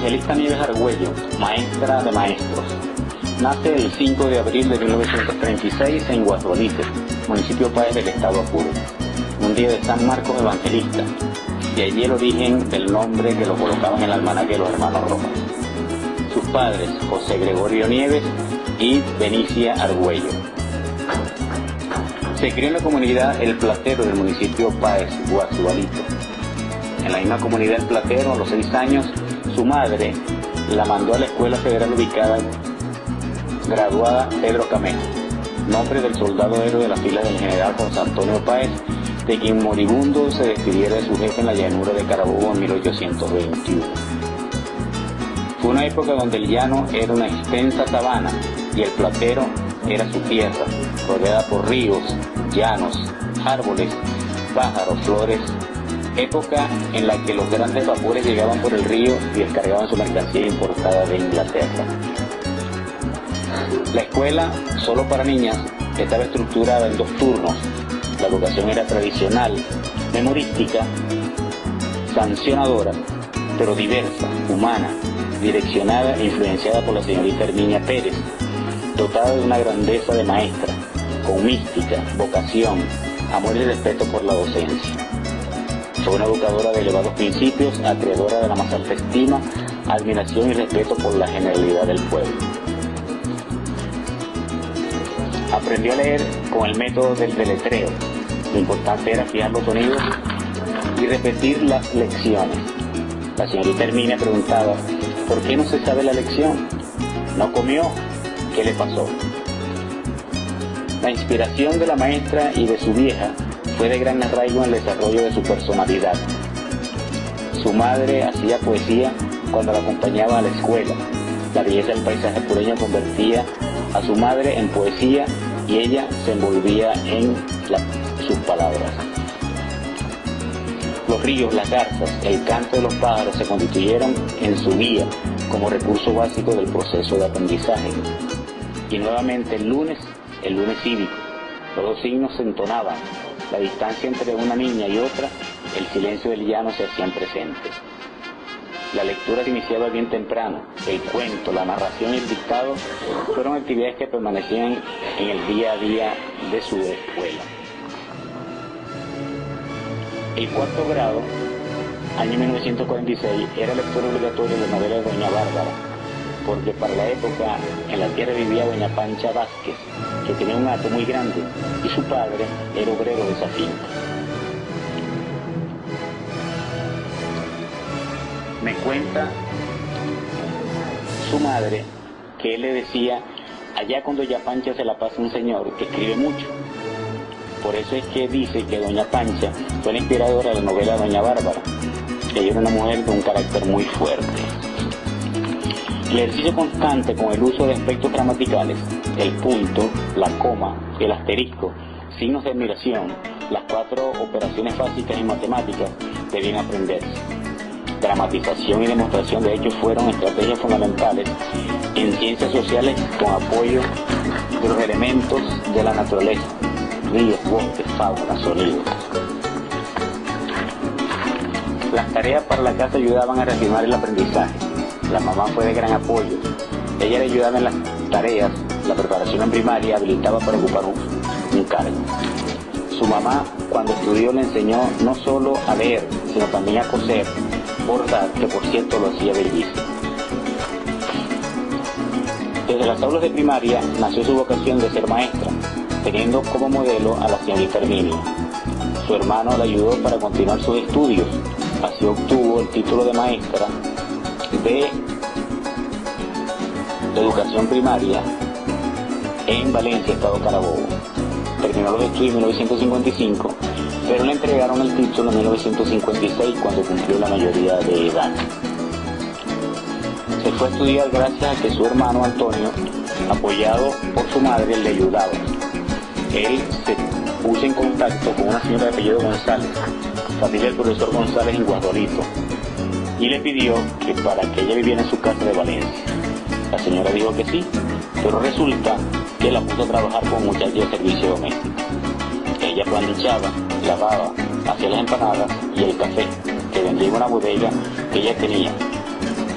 Evangelista Nieves Argüello, maestra de maestros. Nace el 5 de abril de 1936 en Guasdualito, municipio Páez del estado Apure, un día de San Marcos Evangelista, y allí el origen del nombre que lo colocaban en el almanaque de los hermanos Rojas. Sus padres, José Gregorio Nieves y Benicia Argüello. Se crió en la comunidad El Platero del municipio Páez, Guasdualito. En la misma comunidad El Platero, a los 6 años, su madre la mandó a la escuela federal ubicada, graduada Pedro Camejo, nombre del soldado héroe de la fila del general José Antonio Páez, de quien moribundo se despidiera de su jefe en la llanura de Carabobo en 1821. Fue una época donde el llano era una extensa sabana y El Platero era su tierra, rodeada por ríos, llanos, árboles, pájaros, flores. Época en la que los grandes vapores llegaban por el río y descargaban su mercancía importada de Inglaterra. La escuela, solo para niñas, estaba estructurada en 2 turnos. La educación era tradicional, memorística, sancionadora, pero diversa, humana, direccionada e influenciada por la señorita Herminia Pérez, dotada de una grandeza de maestra, con mística, vocación, amor y respeto por la docencia. Fue una educadora de elevados principios, acreedora de la más alta estima, admiración y respeto por la generalidad del pueblo. Aprendió a leer con el método del deletreo. Lo importante era fijar los sonidos y repetir las lecciones. La señorita Herminia preguntaba, ¿por qué no se sabe la lección? ¿No comió? ¿Qué le pasó? La inspiración de la maestra y de su vieja fue de gran arraigo en el desarrollo de su personalidad. Su madre hacía poesía cuando la acompañaba a la escuela. La belleza del paisaje apureño convertía a su madre en poesía y ella se envolvía en sus palabras. Los ríos, las garzas, el canto de los pájaros se constituyeron en su guía como recurso básico del proceso de aprendizaje. Y nuevamente el lunes cívico, los 2 signos se entonaban, la distancia entre una niña y otra, el silencio del llano se hacían presentes. La lectura se iniciaba bien temprano, el cuento, la narración y el dictado fueron actividades que permanecían en el día a día de su escuela. El 4º grado, año 1946, era lectura obligatoria de novelas de Doña Bárbara, porque para la época en la tierra vivía Doña Pancha Vázquez, que tenía un hato muy grande, y su padre era obrero de esa finca. Me cuenta su madre que él le decía, allá con Doña Pancha se la pasa un señor que escribe mucho. Por eso es que dice que Doña Pancha fue la inspiradora de la novela Doña Bárbara. Ella era una mujer de un carácter muy fuerte. El ejercicio constante con el uso de aspectos gramaticales, el punto, la coma, el asterisco, signos de admiración, las 4 operaciones básicas en matemáticas debían aprenderse. Dramatización y demostración de hechos fueron estrategias fundamentales en ciencias sociales con apoyo de los elementos de la naturaleza, ríos, bosques, fauna, sonidos. Las tareas para la casa ayudaban a reafirmar el aprendizaje. La mamá fue de gran apoyo. Ella le ayudaba en las tareas, la preparación en primaria, habilitaba para ocupar un cargo. Su mamá, cuando estudió, le enseñó no solo a leer, sino también a coser, bordar, que por cierto lo hacía bellísimo. Desde las aulas de primaria nació su vocación de ser maestra, teniendo como modelo a la señorita Herminia. Su hermano la ayudó para continuar sus estudios. Así obtuvo el título de maestra de educación primaria en Valencia, estado Carabobo. Terminó los estudios en 1955, pero le entregaron el título en 1956 cuando cumplió la mayoría de edad. Se fue a estudiar gracias a que su hermano Antonio, apoyado por su madre, le ayudaba. Él se puso en contacto con una señora de apellido González, familia del profesor González en Guasdualito, y le pidió que para que ella viviera en su casa de Valencia. La señora dijo que sí, pero resulta que la puso a trabajar con muchachos de servicio doméstico. Ella planchaba, lavaba, hacía las empanadas y el café, que vendía en una bodega que ella tenía.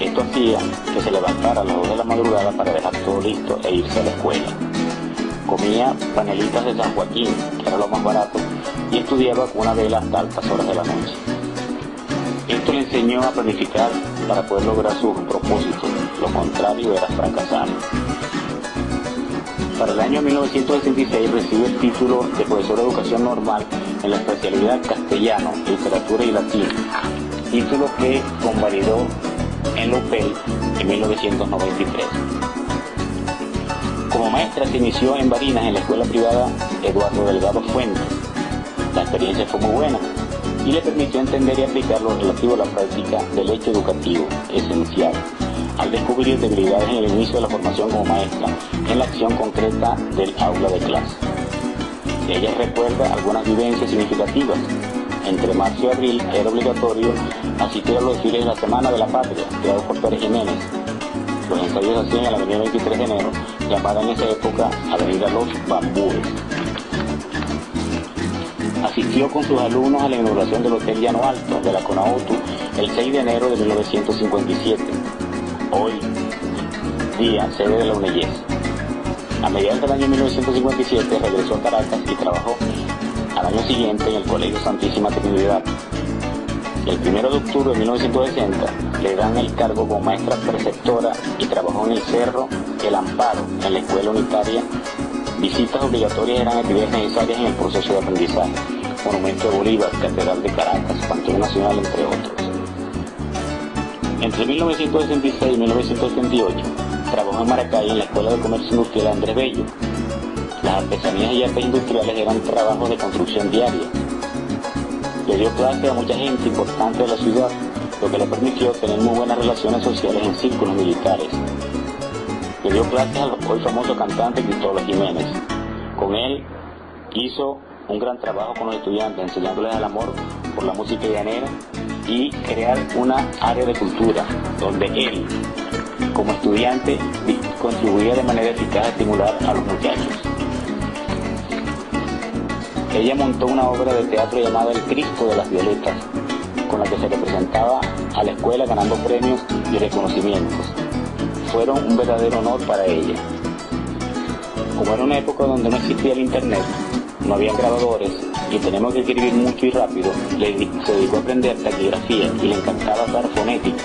Esto hacía que se levantara a las 2 de la madrugada para dejar todo listo e irse a la escuela. Comía panelitas de San Joaquín, que era lo más barato, y estudiaba con una vela hasta altas horas de la noche. Esto le enseñó a planificar para poder lograr sus propósitos, lo contrario era fracasar. Para el año 1966 recibe el título de profesor de educación normal en la especialidad castellano, literatura y latín, título que convalidó en la UPEL en 1993. Como maestra se inició en Barinas en la escuela privada Eduardo Delgado Fuentes. La experiencia fue muy buena y le permitió entender y aplicar lo relativo a la práctica del hecho educativo, esencial, al descubrir debilidades en el inicio de la formación como maestra en la acción concreta del aula de clase. Ella recuerda algunas vivencias significativas. Entre marzo y abril era obligatorio asistir a los desfiles de la Semana de la Patria, creado por Pérez Jiménez. Los ensayos se hacían en la avenida 23 de enero, llamada en esa época Avenida Los Bambúes. Asistió con sus alumnos a la inauguración del Hotel Llano Alto de la CONAUTU el 6 de enero de 1957, hoy día sede de la UNEYES. A mediados del año 1957 regresó a Caracas y trabajó al año siguiente en el Colegio Santísima Trinidad. El 1 de octubre de 1960 le dan el cargo como maestra preceptora y trabajó en el Cerro El Amparo, en la escuela unitaria. Visitas obligatorias eran actividades necesarias en el proceso de aprendizaje. Monumento de Bolívar, Catedral de Caracas, Panteón Nacional, entre otros. Entre 1966 y 1978 trabajó en Maracay en la Escuela de Comercio Industrial Andrés Bello. Las artesanías y artes industriales eran trabajos de construcción diaria. Le dio clase a mucha gente importante de la ciudad, lo que le permitió tener muy buenas relaciones sociales en círculos militares. Le dio clases al hoy famoso cantante Cristóbal Jiménez. Con él hizo un gran trabajo con los estudiantes, enseñándoles el amor por la música llanera y crear una área de cultura donde él, como estudiante, contribuía de manera eficaz a estimular a los muchachos. Ella montó una obra de teatro llamada El Cristo de las Violetas, con la que se representaba a la escuela ganando premios y reconocimientos. Fueron un verdadero honor para ella. Como era una época donde no existía el internet, no había grabadores y tenemos que escribir mucho y rápido, se dedicó a aprender taquigrafía y le encantaba dar fonética,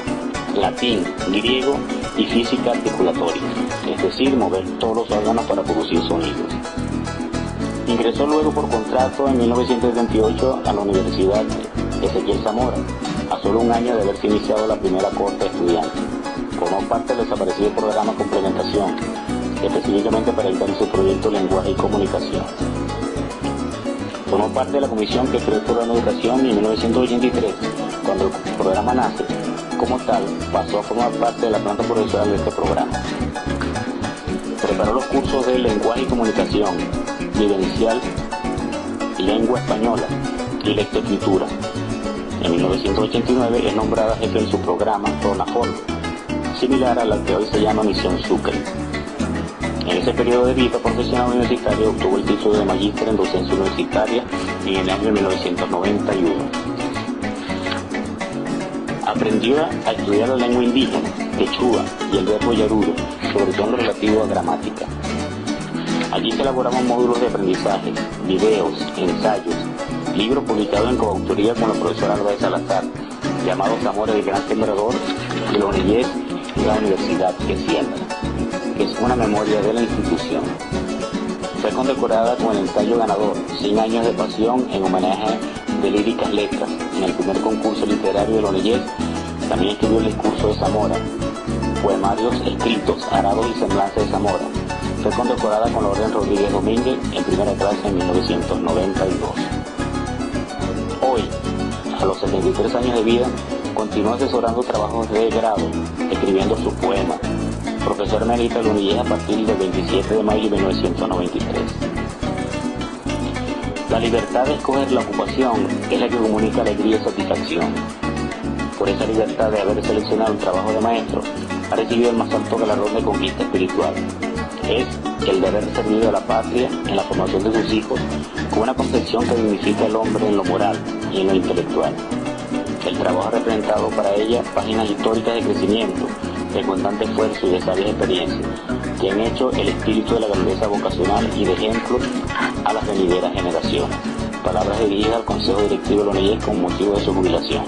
latín, griego y física articulatoria, es decir, mover todos los órganos para producir sonidos. Ingresó luego por contrato en 1978 a la Universidad Ezequiel Zamora, a solo un año de haberse iniciado la primera corte de estudiantes. Formó parte del desaparecido programa Complementación, específicamente para el su proyecto Lenguaje y Comunicación. Formó parte de la comisión que creó el programa de educación y en 1983, cuando el programa nace, como tal, pasó a formar parte de la planta profesional de este programa. Preparó los cursos de Lenguaje y Comunicación, Vivencial, Lengua Española y Lectoescritura. En 1989 es nombrada jefe en su programa Ronafor, similar a la que hoy se llama Misión Sucre. En ese periodo de vida profesional universitaria obtuvo el título de magíster en docencia universitaria en el año 1991. Aprendió a estudiar la lengua indígena, quechua y el verbo yarudo, sobre todo en lo relativo a gramática. Allí se elaboraban módulos de aprendizaje, videos, ensayos, libros publicados en coautoría con la profesora Alba de Salazar, llamados Amores del Gran Sembrador de la UNEYES y la Universidad que Siembra, que es una memoria de la institución. Fue condecorada con el ensayo ganador, 100 años de pasión, en homenaje de Líricas Letras, en el primer concurso literario de la UNEYES. También escribió el discurso de Zamora, poemarios escritos, arados y semblanzas de Zamora. Fue condecorada con la Orden Rodríguez Domínguez en primera clase en 1992. Hoy, a los 73 años de vida, continúa asesorando trabajos de grado, escribiendo sus poemas. Profesor emérito de la UNEYES a partir del 27 de mayo de 1993. La libertad de escoger la ocupación es la que comunica alegría y satisfacción. Por esa libertad de haber seleccionado un trabajo de maestro, ha recibido el más alto galardón de conquista espiritual. Es el de haber servido a la patria en la formación de sus hijos con una concepción que dignifica al hombre en lo moral y en lo intelectual. El trabajo ha representado para ella páginas históricas de crecimiento, de constante esfuerzo y de sabias experiencias, que han hecho el espíritu de la grandeza vocacional y de ejemplo a las venideras generaciones. Palabras dirigidas al Consejo Directivo de la ONG con motivo de su jubilación.